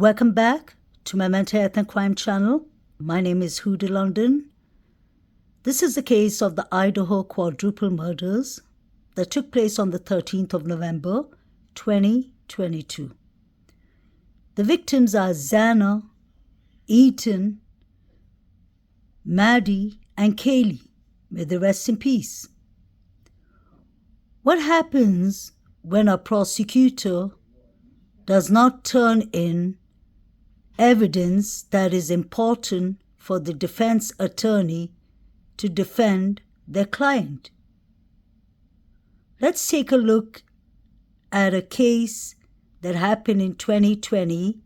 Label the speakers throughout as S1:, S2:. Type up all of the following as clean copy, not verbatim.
S1: Welcome back to my Mental Health and Crime channel. My name is Huda London. This is the case of the Idaho quadruple murders that took place on the 13th of November, 2022. The victims are Xana, Ethan, Maddie, and Kaylee. May they rest in peace. What happens when a prosecutor does not turn in evidence that is important for the defense attorney to defend their client? Let's take a look at a case that happened in 2020,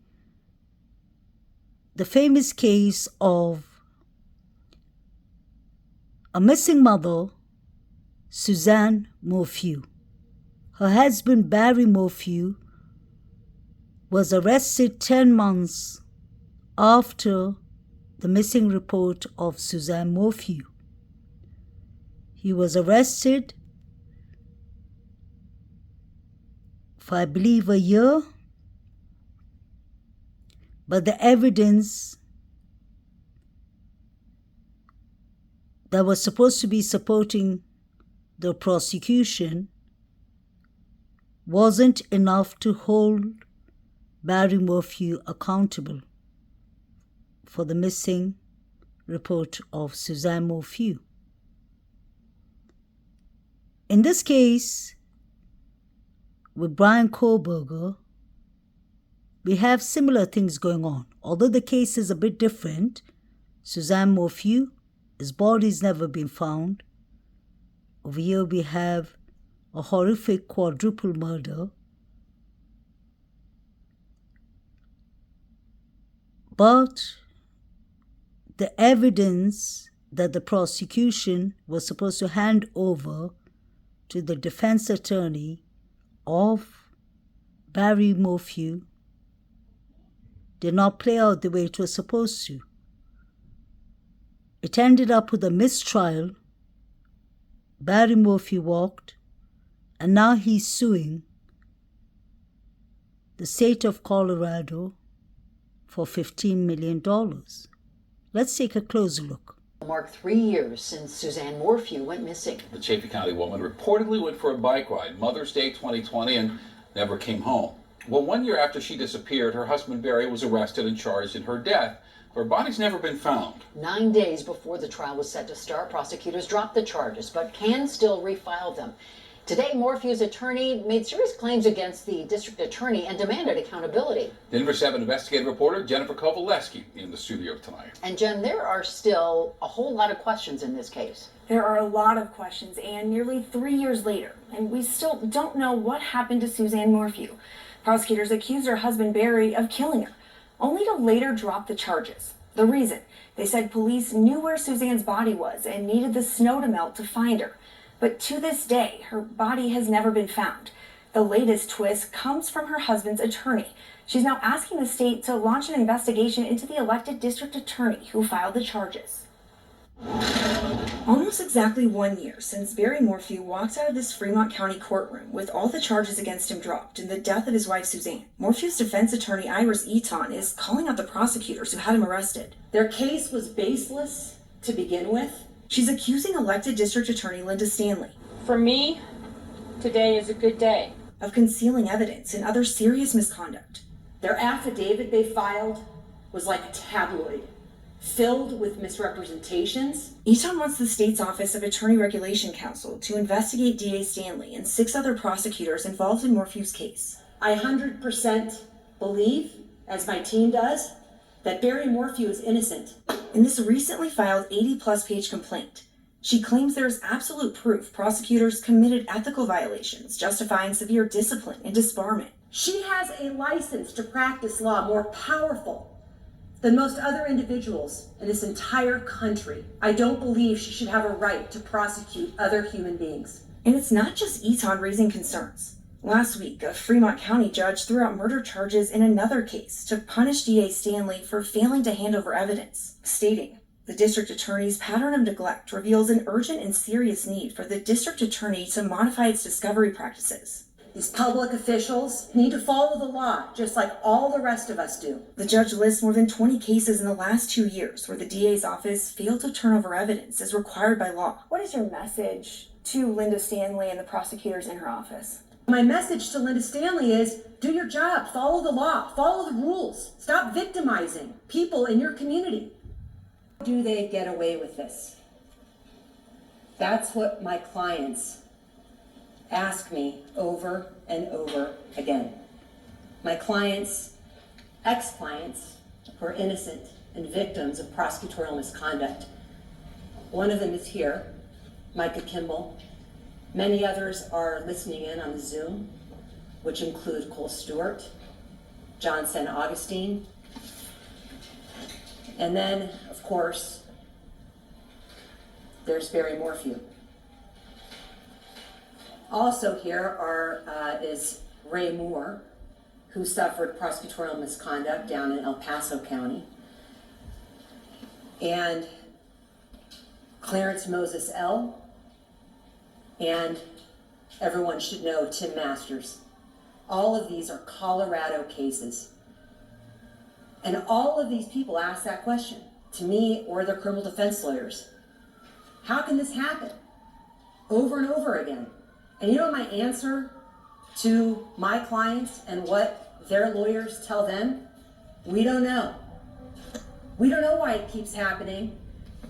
S1: the famous case of a missing mother, Suzanne Morphew. Her husband, Barry Morphew, was arrested 10 months after the missing report of Suzanne Morphew. He was arrested for, I believe, a year, but the evidence that was supposed to be supporting the prosecution wasn't enough to hold Barry Morphew accountable for the missing report of Suzanne Morphew. In this case, with Brian Kohlberger, we have similar things going on. Although the case is a bit different, Suzanne Morphew, his body's never been found. Over here we have a horrific quadruple murder. But the evidence that the prosecution was supposed to hand over to the defense attorney of Barry Morphew did not play out the way it was supposed to. It ended up with a mistrial. Barry Morphew walked, and now he's suing the state of Colorado for $15 million. Let's take a closer look.
S2: Mark 3 years since Suzanne Morphew went missing.
S3: The Chaffee County woman reportedly went for a bike ride Mother's Day 2020 and never came home. Well, 1 year after she disappeared, her husband Barry was arrested and charged in her death. Her body's never been found. 9
S2: days before the trial was set to start, prosecutors dropped the charges, but can still refile them. Today, Morphew's attorney made serious claims against the district attorney and demanded accountability.
S3: Denver 7 investigative reporter Jennifer Kovaleski in the studio tonight.
S2: And Jen, there are still a whole lot of questions in this case.
S4: There are a lot of questions, and nearly 3 years later, and we still don't know what happened to Suzanne Morphew. Prosecutors accused her husband Barry of killing her, only to later drop the charges. The reason? They said police knew where Suzanne's body was and needed the snow to melt to find her. But to this day, her body has never been found. The latest twist comes from her husband's attorney. She's now asking the state to launch an investigation into the elected district attorney who filed the charges. Almost exactly 1 year since Barry Morphew walked out of this Fremont County courtroom with all the charges against him dropped in the death of his wife Suzanne, Morphew's defense attorney Iris Eaton is calling out the prosecutors who had him arrested.
S5: Their case was baseless to begin with.
S4: She's accusing elected district attorney Linda Stanley.
S5: For me, today is a good day.
S4: Of concealing evidence and other serious misconduct.
S5: Their affidavit they filed was like a tabloid, filled with misrepresentations.
S4: Eaton wants the state's Office of Attorney Regulation Counsel to investigate DA Stanley and 6 other prosecutors involved in Morphew's case.
S5: I 100% believe, as my team does, that Barry Morphew is innocent.
S4: In this recently filed 80-plus page complaint, she claims there is absolute proof prosecutors committed ethical violations justifying severe discipline and disbarment.
S5: She has a license to practice law more powerful than most other individuals in this entire country. I don't believe she should have a right to prosecute other human beings.
S4: And it's not just Eaton raising concerns. Last week, a Fremont County judge threw out murder charges in another case to punish DA Stanley for failing to hand over evidence, stating, "The district attorney's pattern of neglect reveals an urgent and serious need for the district attorney to modify its discovery practices."
S5: These public officials need to follow the law, just like all the rest of us do.
S4: The judge lists more than 20 cases in the last 2 years where the DA's office failed to turn over evidence as required by law. What is your message to Linda Stanley and the prosecutors in her office?
S5: My message to Linda Stanley is, do your job, follow the law, follow the rules, stop victimizing people in your community. Do they get away with this? That's what my clients ask me over and over again. My clients, ex-clients, who are innocent and victims of prosecutorial misconduct. One of them is here, Micah Kimball. Many others are listening in on the Zoom, which include Cole Stewart, John St. Augustine, and then, of course, there's Barry Morphew. Also here is Ray Moore, who suffered prosecutorial misconduct down in El Paso County, and Clarence Moses L., and everyone should know Tim Masters. All of these are Colorado cases. And all of these people ask that question to me or their criminal defense lawyers. How can this happen? Over and over again. And you know my answer to my clients and what their lawyers tell them? We don't know. We don't know why it keeps happening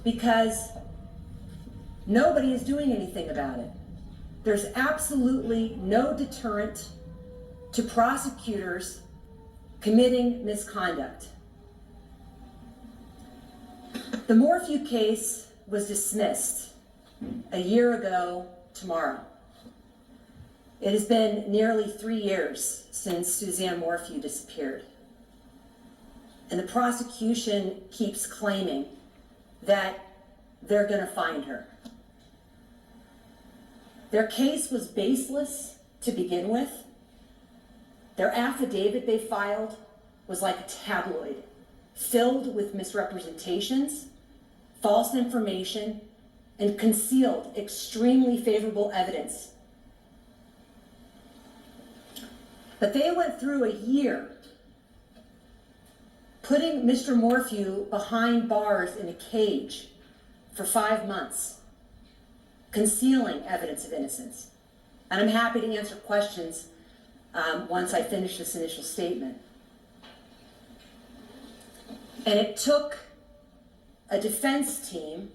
S5: because nobody is doing anything about it. There's absolutely no deterrent to prosecutors committing misconduct. The Morphew case was dismissed a year ago tomorrow. It has been nearly 3 years since Suzanne Morphew disappeared. And the prosecution keeps claiming that they're going to find her. Their case was baseless to begin with. Their affidavit they filed was like a tabloid, filled with misrepresentations, false information, and concealed extremely favorable evidence. But they went through a year putting Mr. Morphew behind bars in a cage for 5 months, concealing evidence of innocence. And I'm happy to answer questions once I finish this initial statement. And it took a defense team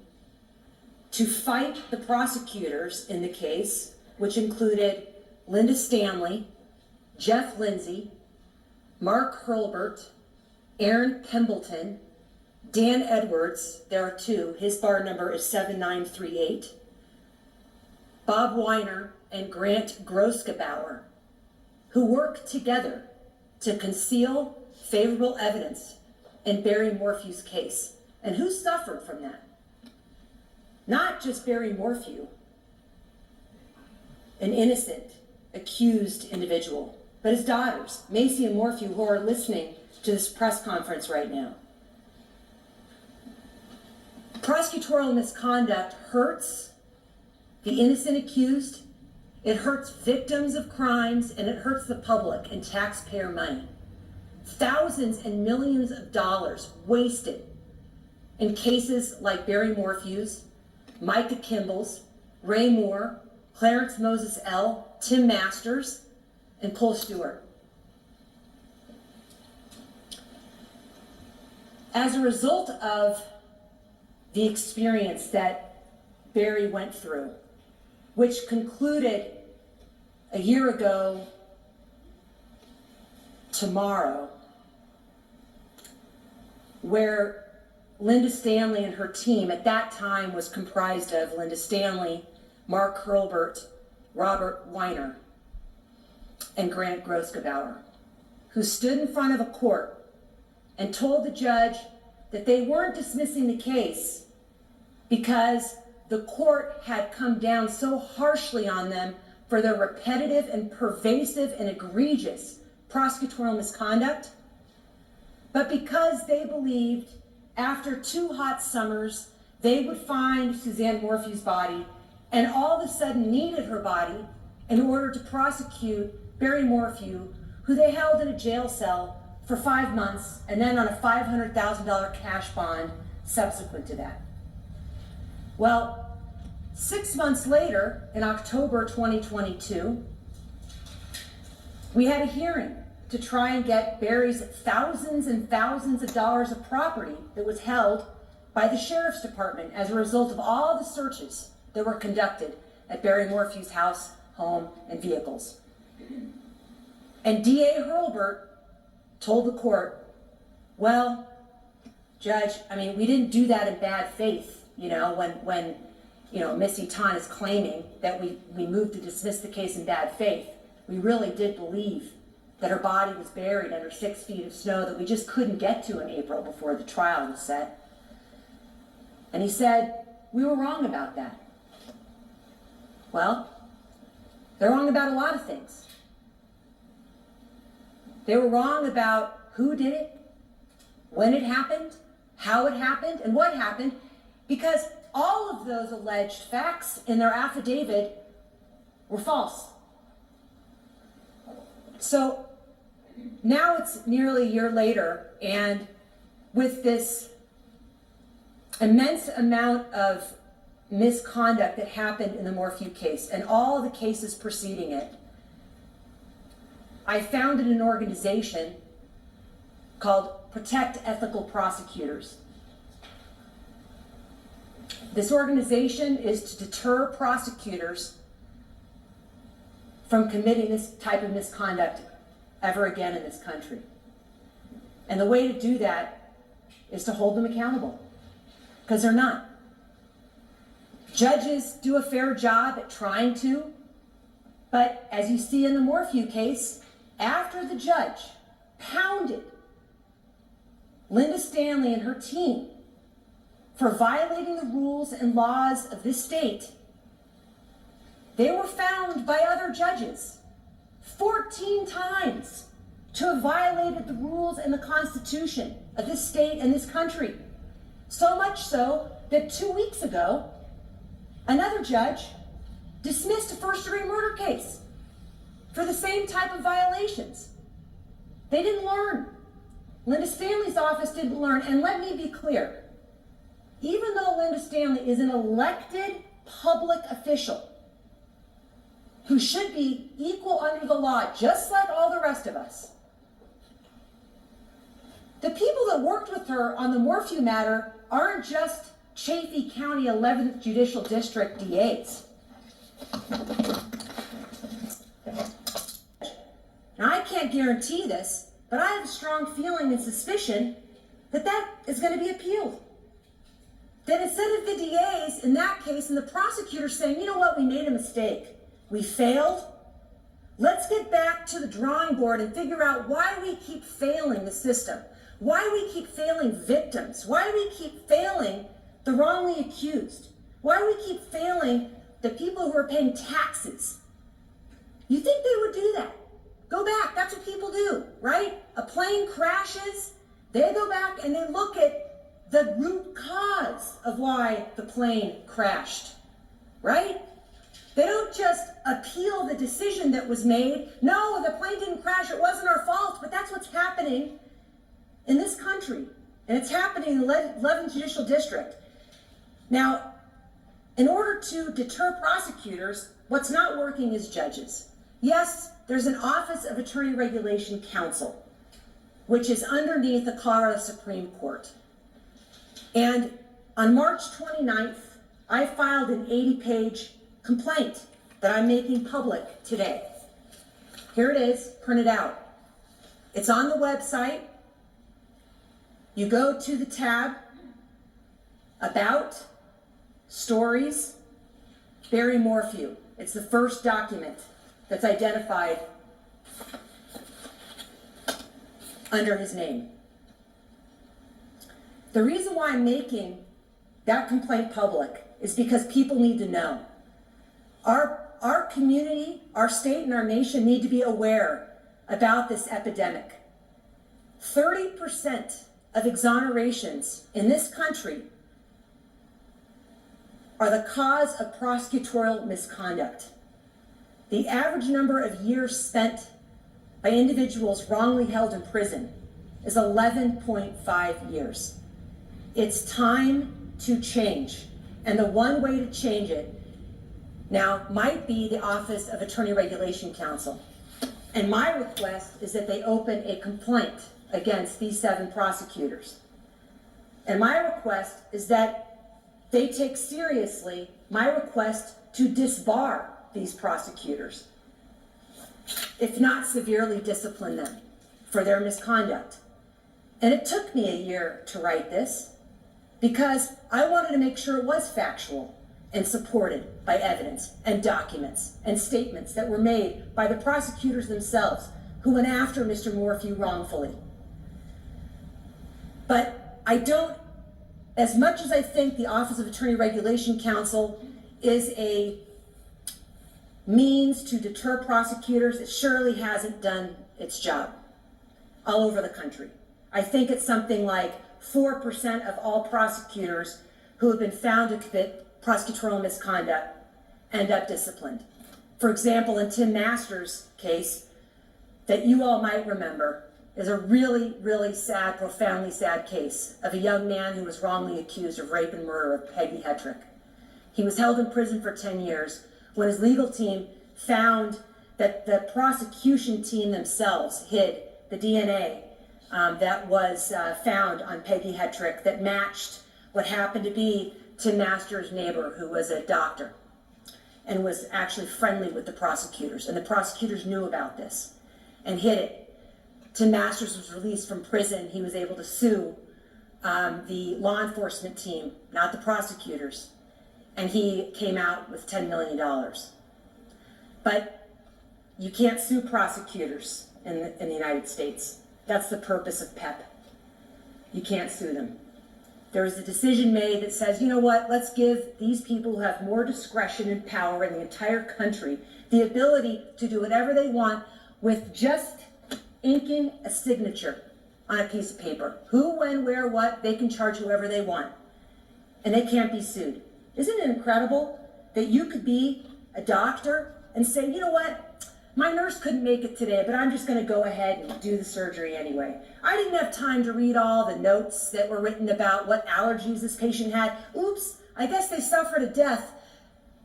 S5: to fight the prosecutors in the case, which included Linda Stanley, Jeff Lindsay, Mark Hurlbert, Aaron Pembleton, Dan Edwards, there are two, his bar number is 7938, Bob Weiner and Grant Groskebauer, who worked together to conceal favorable evidence in Barry Morphew's case. And who suffered from that? Not just Barry Morphew, an innocent, accused individual, but his daughters, Macy and Morphew, who are listening to this press conference right now. Prosecutorial misconduct hurts the innocent accused, it hurts victims of crimes, and it hurts the public and taxpayer money. Thousands and millions of dollars wasted in cases like Barry Morphew's, Micah Kimball's, Ray Moore, Clarence Moses L., Tim Masters, and Cole Stewart. As a result of the experience that Barry went through, which concluded a year ago tomorrow, where Linda Stanley and her team at that time was comprised of Linda Stanley, Mark Hurlbert, Robert Weiner, and Grant Groskebauer, who stood in front of a court and told the judge that they weren't dismissing the case because the court had come down so harshly on them for their repetitive and pervasive and egregious prosecutorial misconduct, but because they believed after 2 hot summers they would find Suzanne Morphew's body and all of a sudden needed her body in order to prosecute Barry Morphew, who they held in a jail cell for 5 months and then on a $500,000 cash bond subsequent to that. Well, 6 months later, in October 2022, we had a hearing to try and get Barry's thousands and thousands of dollars of property that was held by the Sheriff's Department as a result of all the searches that were conducted at Barry Morphew's house, home, and vehicles. And DA Hurlburt told the court, well, Judge, I mean, we didn't do that in bad faith, when Miss Eaton is claiming that we moved to dismiss the case in bad faith. We really did believe that her body was buried under 6 feet of snow that we just couldn't get to in April before the trial was set. And he said, we were wrong about that. Well, they're wrong about a lot of things. They were wrong about who did it, when it happened, how it happened, and what happened, because all of those alleged facts in their affidavit were false. So now it's nearly a year later, and with this immense amount of misconduct that happened in the Morphew case and all the cases preceding it, I founded an organization called Protect Ethical Prosecutors. This organization is to deter prosecutors from committing this type of misconduct ever again in this country. And the way to do that is to hold them accountable, because they're not. Judges do a fair job at trying to, but as you see in the Morphew case, after the judge pounded Linda Stanley and her team for violating the rules and laws of this state, they were found by other judges 14 times to have violated the rules and the Constitution of this state and this country. So much so that 2 weeks ago, another judge dismissed a first-degree murder case for the same type of violations. They didn't learn. Linda Stanley's office didn't learn. And let me be clear, even though Linda Stanley is an elected public official who should be equal under the law, just like all the rest of us, the people that worked with her on the Morphew matter aren't just Chaffee County 11th Judicial District DAs. Now, I can't guarantee this, but I have a strong feeling and suspicion that that is going to be appealed. That instead of the DAs in that case and the prosecutors saying, you know what, we made a mistake, we failed, let's get back to the drawing board and figure out why we keep failing the system, why we keep failing victims, why we keep failing the wrongly accused, why we keep failing the people who are paying taxes. You think they would do that? Go back, that's what people do, right? A plane crashes, they go back and they look at the root cause of why the plane crashed, right? They don't just appeal the decision that was made. No, the plane didn't crash, it wasn't our fault, but that's what's happening in this country. And it's happening in the 11th Judicial District. Now, in order to deter prosecutors, what's not working is judges. Yes, there's an Office of Attorney Regulation Council, which is underneath the Colorado Supreme Court. And on March 29th, I filed an 80-page complaint that I'm making public today. Here it is, printed out. It's on the website. You go to the tab, About, Stories, Barry Morphew. It's the first document that's identified under his name. The reason why I'm making that complaint public is because people need to know. Our community, our state, and our nation need to be aware about this epidemic. 30% of exonerations in this country are the cause of prosecutorial misconduct. The average number of years spent by individuals wrongly held in prison is 11.5 years. It's time to change. And the one way to change it now might be the Office of Attorney Regulation Counsel. And my request is that they open a complaint against these 7 prosecutors. And my request is that they take seriously my request to disbar these prosecutors, if not severely discipline them for their misconduct. And it took me a year to write this because I wanted to make sure it was factual and supported by evidence and documents and statements that were made by the prosecutors themselves who went after Mr. Morphew wrongfully. But I don't, as much as I think the Office of Attorney Regulation Counsel is a means to deter prosecutors, it surely hasn't done its job all over the country. I think it's something like 4% of all prosecutors who have been found to commit prosecutorial misconduct end up disciplined. For example, in Tim Masters' case, that you all might remember, is a really, really sad, profoundly sad case of a young man who was wrongly accused of rape and murder of Peggy Hetrick. He was held in prison for 10 years when his legal team found that the prosecution team themselves hid the DNA that was found on Peggy Hetrick that matched what happened to be Tim Masters' neighbor, who was a doctor and was actually friendly with the prosecutors. And the prosecutors knew about this and hid it. Tim Masters was released from prison. He was able to sue the law enforcement team, not the prosecutors. And he came out with $10 million. But you can't sue prosecutors in the United States. That's the purpose of PEP. You can't sue them. There was a decision made that says, you know what, let's give these people who have more discretion and power in the entire country the ability to do whatever they want with just inking a signature on a piece of paper. Who, when, where, what, they can charge whoever they want. And they can't be sued. Isn't it incredible that you could be a doctor and say, you know what, my nurse couldn't make it today, but I'm just going to go ahead and do the surgery anyway. I didn't have time to read all the notes that were written about what allergies this patient had. Oops, I guess they suffered a death.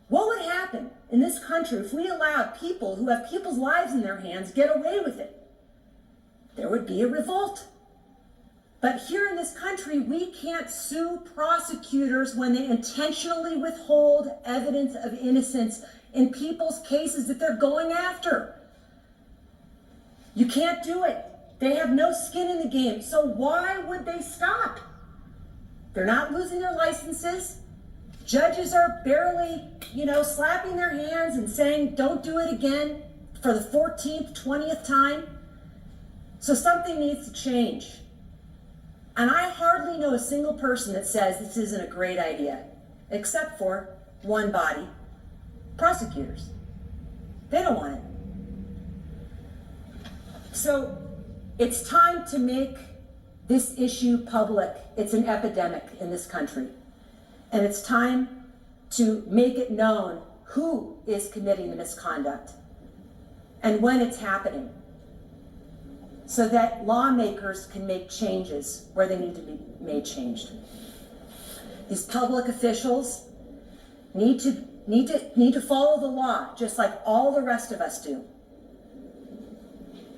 S5: What would happen in this country if we allowed people who have people's lives in their hands get away with it? There would be a revolt. But here in this country, we can't sue prosecutors when they intentionally withhold evidence of innocence in people's cases that they're going after. You can't do it. They have no skin in the game. So why would they stop? They're not losing their licenses. Judges are barely, slapping their hands and saying, don't do it again for the 14th, 20th time. So something needs to change. And I hardly know a single person that says this isn't a great idea, except for one body, prosecutors. They don't want it. So it's time to make this issue public. It's an epidemic in this country. And it's time to make it known who is committing the misconduct and when it's happening, so that lawmakers can make changes where they need to be made changed. These public officials need to follow the law, just like all the rest of us do.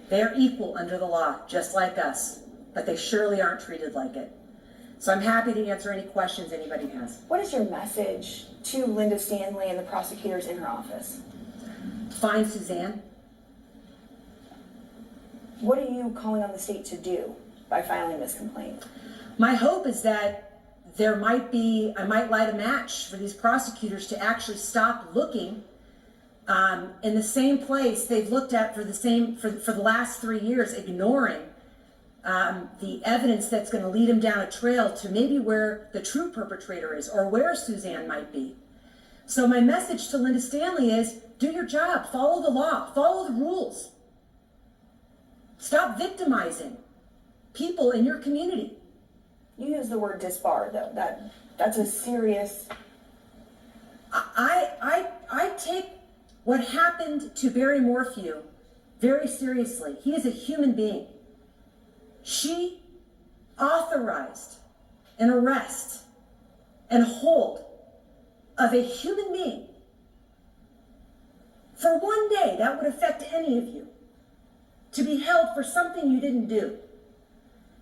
S5: They are equal under the law, just like us, but they surely aren't treated like it. So I'm happy to answer any questions anybody has.
S4: What is your message to Linda Stanley and the prosecutors in her office?
S5: Find Suzanne.
S4: What are you calling on the state to do by filing this complaint?
S5: My hope is that I might light a match for these prosecutors to actually stop looking in the same place they've looked at for the last 3 years, ignoring the evidence that's going to lead them down a trail to maybe where the true perpetrator is or where Suzanne might be. So my message to Linda Stanley is, do your job, follow the law, follow the rules. Stop victimizing people in your community.
S4: You use the word disbar, though. That's a serious...
S5: I take what happened to Barry Morphew very seriously. He is a human being. She authorized an arrest and hold of a human being for one day. That would affect any of you, to be held for something you didn't do.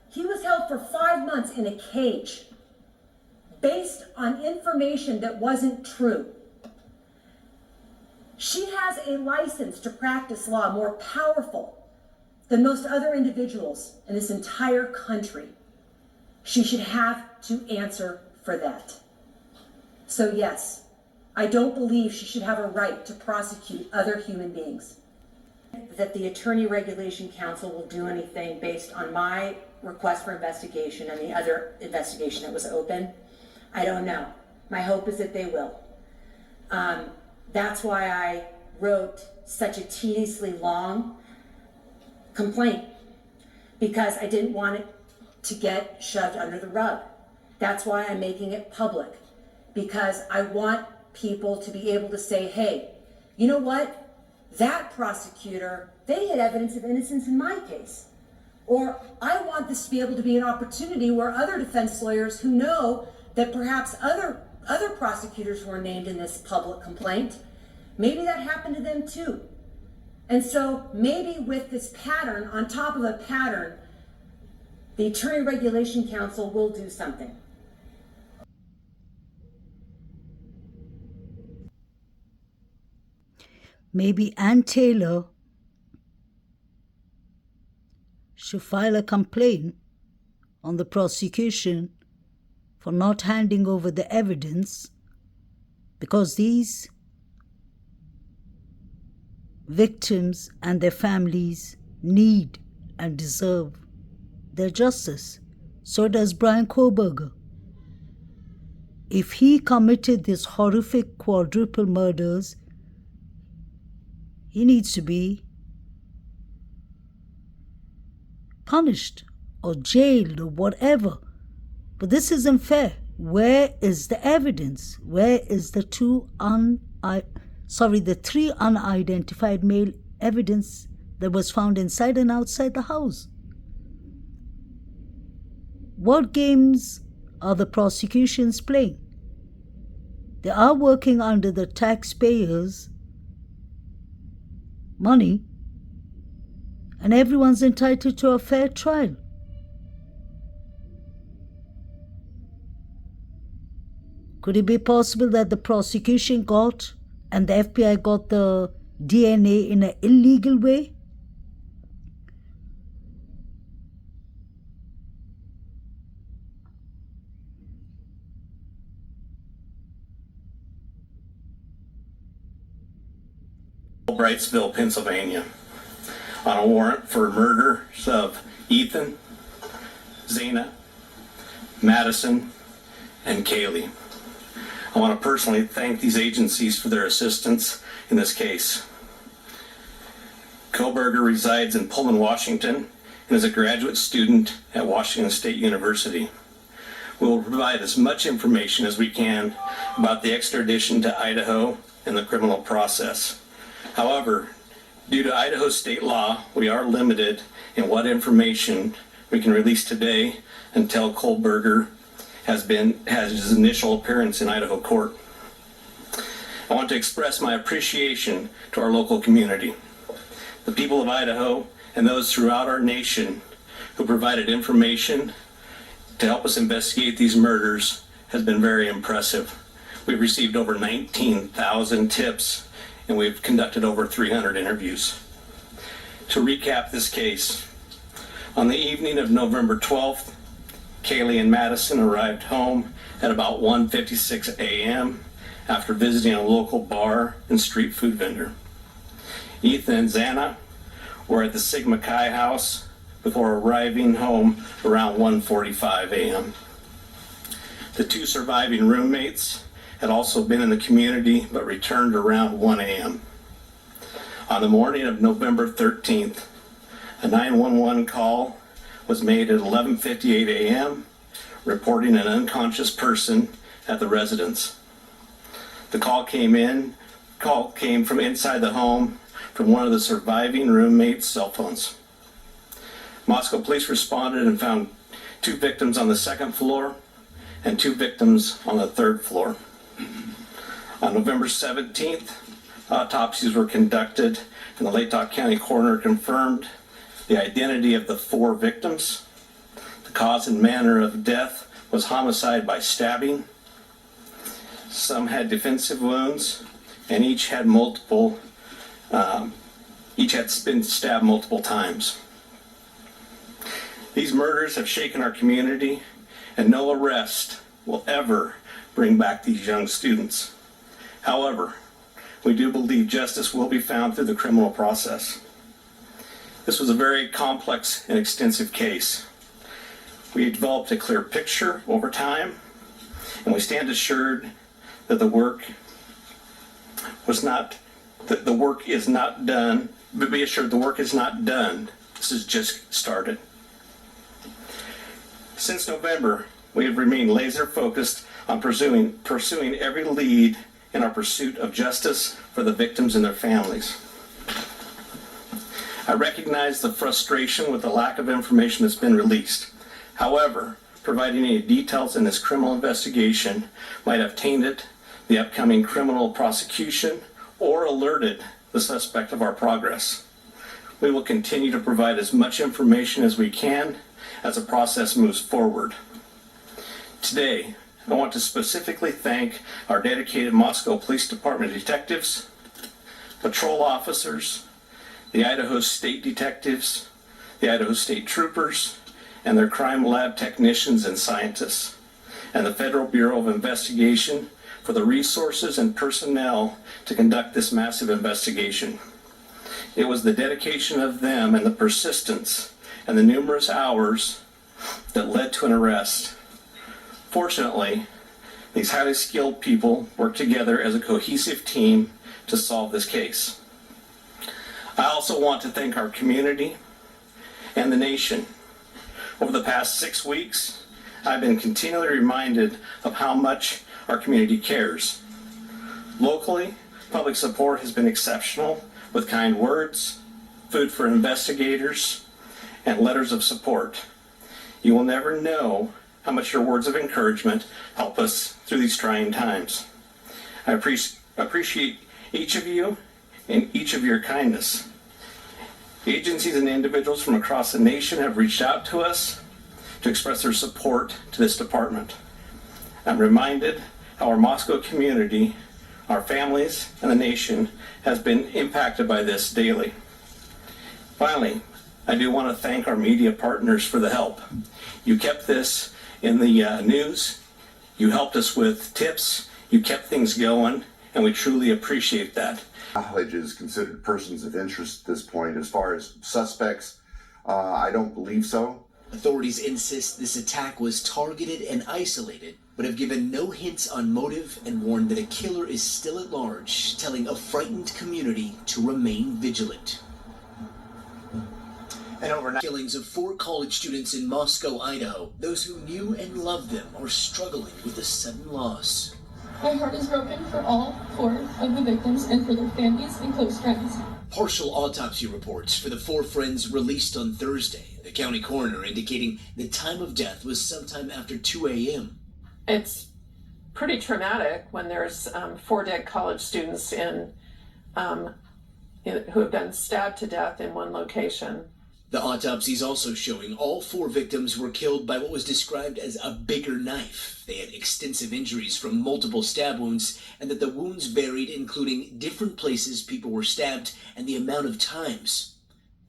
S5: He was held for 5 months in a cage based on information that wasn't true. She has a license to practice law more powerful than most other individuals in this entire country. She should have to answer for that. So yes, I don't believe she should have a right to prosecute other human beings. That the Attorney Regulation Council will do anything based on my request for investigation and the other investigation that was open, I don't know. My hope is that they will. That's why I wrote such a tediously long complaint, because I didn't want it to get shoved under the rug. That's why I'm making it public, because I want people to be able to say, hey, you know what? That prosecutor, they had evidence of innocence in my case. Or I want this to be able to be an opportunity where other defense lawyers who know that perhaps other prosecutors were named in this public complaint, maybe that happened to them too. And so maybe with this pattern, on top of a pattern, the Attorney Regulation Council will do something.
S1: Maybe Ann Taylor should file a complaint on the prosecution for not handing over the evidence, because these victims and their families need and deserve their justice. So does Brian Koberger. If he committed these horrific quadruple murders, he needs to be punished or jailed or whatever. But this isn't fair. Where is the evidence? Where is the three unidentified male evidence that was found inside and outside the house? What games are the prosecutions playing? They are working under the taxpayers' money, and everyone's entitled to a fair trial. Could it be possible that the prosecution got and the FBI got the DNA in an illegal way?
S6: Brightsville, Pennsylvania, on a warrant for murders of Ethan, Zana, Madison, and Kaylee. I want to personally thank these agencies for their assistance in this case. Koberger resides in Pullman, Washington, and is a graduate student at Washington State University. We will provide as much information as we can about the extradition to Idaho and the criminal process. However, due to Idaho state law, we are limited in what information we can release today until Koberger has his initial appearance in Idaho court. I want to express my appreciation to our local community, the people of Idaho, and those throughout our nation who provided information to help us investigate these murders has been very impressive. We've received over 19,000 tips, and we've conducted over 300 interviews. To recap this case, on the evening of November 12th, Kaylee and Madison arrived home at about 1:56 a.m. after visiting a local bar and street food vendor. Ethan and Zana were at the Sigma Chi house before arriving home around 1:45 a.m. The two surviving roommates had also been in the community but returned around 1 a.m. On the morning of November 13th, a 911 call was made at 11:58 a.m. reporting an unconscious person at the residence. The call came in call came from inside the home from one of the surviving roommates' cell phones. Moscow police responded and found 2 victims on the 2nd floor and 2 victims on the 3rd floor. On November 17th, autopsies were conducted and the Latah County coroner confirmed the identity of the 4 victims. The cause and manner of death was homicide by stabbing. Some had defensive wounds, and each had been stabbed multiple times. These murders have shaken our community, and no arrest will ever bring back these young students. However, we do believe justice will be found through the criminal process. This was a very complex and extensive case. We developed a clear picture over time, and we stand assured that the work is not done, but be assured the work is not done. This has just started. Since November, we have remained laser focused on pursuing every lead in our pursuit of justice for the victims and their families. I recognize the frustration with the lack of information that's been released. However, providing any details in this criminal investigation might have tainted the upcoming criminal prosecution or alerted the suspect of our progress. We will continue to provide as much information as we can as the process moves forward. Today, I want to specifically thank our dedicated Moscow Police Department detectives, patrol officers, the Idaho State detectives, the Idaho State troopers, and their crime lab technicians and scientists, and the Federal Bureau of Investigation for the resources and personnel to conduct this massive investigation. It was the dedication of them and the persistence and the numerous hours that led to an arrest. Fortunately, these highly skilled people worked together as a cohesive team to solve this case. I also want to thank our community and the nation. Over the past 6 weeks, I've been continually reminded of how much our community cares. Locally, public support has been exceptional with kind words, food for investigators, and letters of support. You will never know how much your words of encouragement help us through these trying times. I appreciate each of you and each of your kindness. Agencies and individuals from across the nation have reached out to us to express their support to this department. I'm reminded how our Moscow community, our families, and the nation has been impacted by this daily. Finally, I do want to thank our media partners for the help. You kept this in the news, you helped us with tips, you kept things going, and we truly appreciate that.
S7: Knowledge is considered persons of interest at this point. As far as suspects, I don't believe so.
S8: Authorities insist this attack was targeted and isolated, but have given no hints on motive and warned that a killer is still at large, telling a frightened community to remain vigilant. And overnight killings of 4 college students in Moscow, Idaho. Those who knew and loved them are struggling with a sudden loss.
S9: My heart is broken for all 4 of the victims and for their families and close friends.
S8: Partial autopsy reports for the 4 friends released on Thursday. The county coroner indicating the time of death was sometime after 2 a.m.
S10: It's pretty traumatic when there's 4 dead college students who have been stabbed to death in one location.
S8: The autopsies also showing all 4 victims were killed by what was described as a bigger knife. They had extensive injuries from multiple stab wounds, and that the wounds varied, including different places people were stabbed and the amount of times.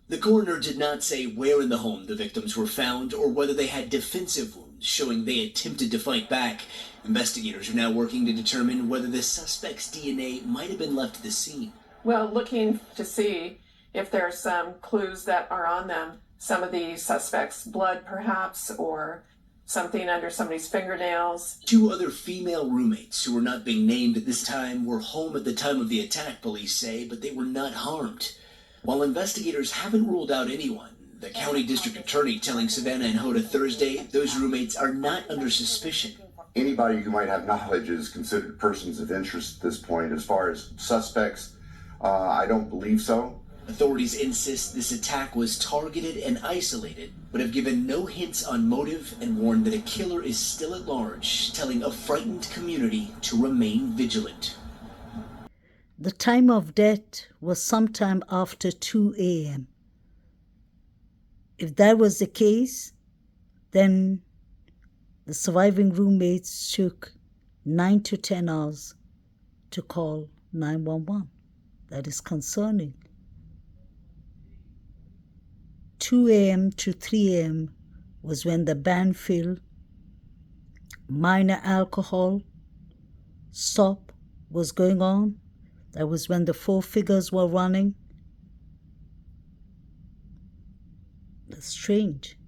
S8: The coroner did not say where in the home the victims were found or whether they had defensive wounds, showing they attempted to fight back. Investigators are now working to determine whether the suspect's DNA might have been left at the scene.
S10: Well, looking to see if there's some clues that are on them, some of the suspects' blood perhaps, or something under somebody's fingernails.
S8: 2 other female roommates who were not being named at this time were home at the time of the attack, police say, but they were not harmed. While investigators haven't ruled out anyone, the county district attorney telling Savannah and Hoda Thursday those roommates are not under suspicion.
S7: Anybody who might have knowledge is considered persons of interest at this point. As far as suspects, I don't believe so.
S8: Authorities insist this attack was targeted and isolated, but have given no hints on motive and warn that a killer is still at large, telling a frightened community to remain vigilant.
S1: The time of death was sometime after 2 a.m. If that was the case, then the surviving roommates took 9 to 10 hours to call 911. That is concerning. 2 a.m. to 3 a.m. was when the band filled, minor alcohol stop was going on. That was when the 4 figures were running. That's strange.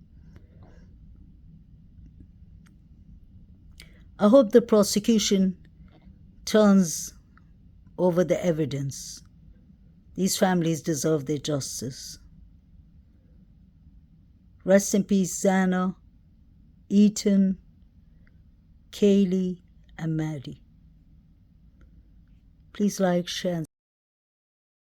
S1: I hope the prosecution turns over the evidence. These families deserve their justice. Rest in peace, Xana, Ethan, Kaylee, and Maddie. Please like, share, and